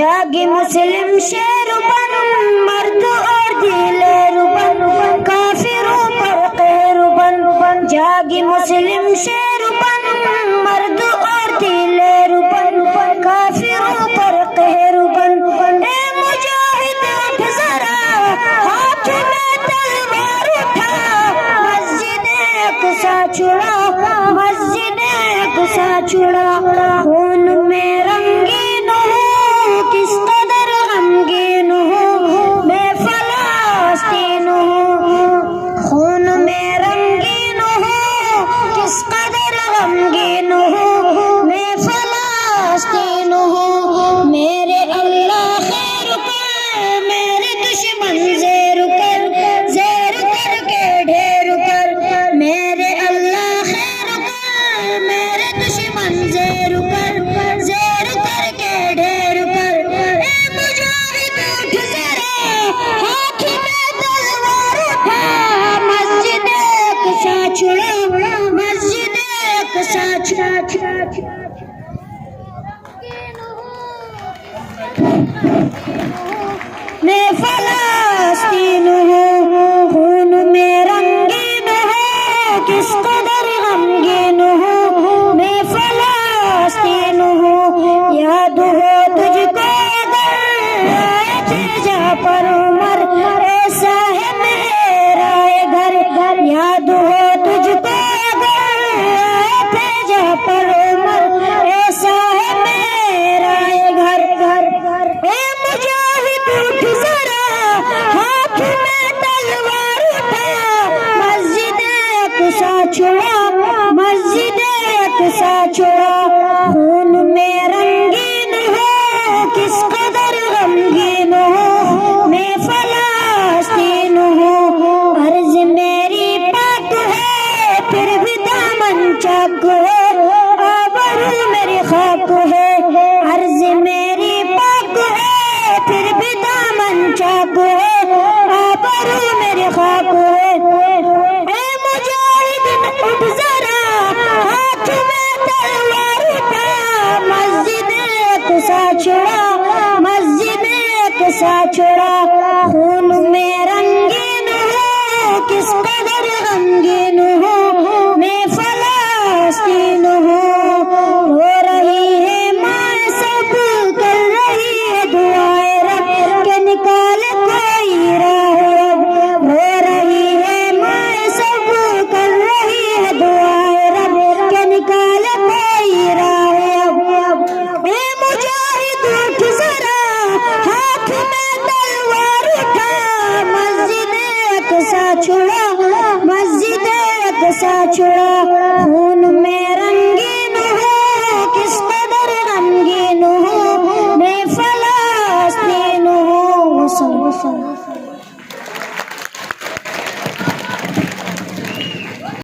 جاگے مسلم شیر بن، مرد اور دلیر بن، کافروں پر قہر بن، جاگے مسلم شیر بن، مرد اور دلیر بن، کافروں پر قہر بن۔ اے مجاہد اٹھ ذرا، ہاتھ میں تلوار اٹھا، مسجد اقصی چھڑا، مسجد اقصی چھڑا۔ خون میں رنگین ہوں، کس قدر غمگین ہوں، میں فلسطین ہوں۔ خون میں رنگین ہوں، کس قدر غمگین ہوں، میں فلسطین ہوں۔ میرے اللہ خیر کر، میرے دشمن زیر کر، زیر کر کے ڈھیر کر۔ میرے اللہ خیر کر، میرے دشمن زیر کر، زیر کر کے ڈھیر کر۔ اے مجاہد اٹھ ذرا، ہاتھ میں تلوار اٹھا، مسجد اقصی چھڑا، مسجد اقصی چھڑا۔ میں فلسطین ہوں، خون میں رنگین ہوں، کس قدر غمگین ہوں، میں فلسطین ہوں۔ یاد ہو تجھ کو اگر آئے تھے جہاں پر عمر، ایسا ہے میرا یہ گھر۔ یاد ہو تجھ کو اگر آئے تھے جہاں پر عمر، ایسا ہے میرا یہ گھر۔ اے مجاہد اٹھ ذرا، ہاتھ میں تلوار اٹھا، مسجد اقصی چھڑا، مسجد اقصی چھڑا۔ خون میں رنگین ہوں، کس قدر غمگین ہوں، میں فلسطین ہوں۔ عرض میری پاک ہے، پھر بھی دامن چاک ہے، آبرو میری خاک ہے۔ عرض میری پاک ہے، پھر بھی دامن چاک ہے، آبرو میری خاک ہے۔ اے مجاہد اٹھ ذرا، ہاتھ میں تلوار اٹھا، مسجد اقصی چھڑا، مسجد اقصی چھڑا۔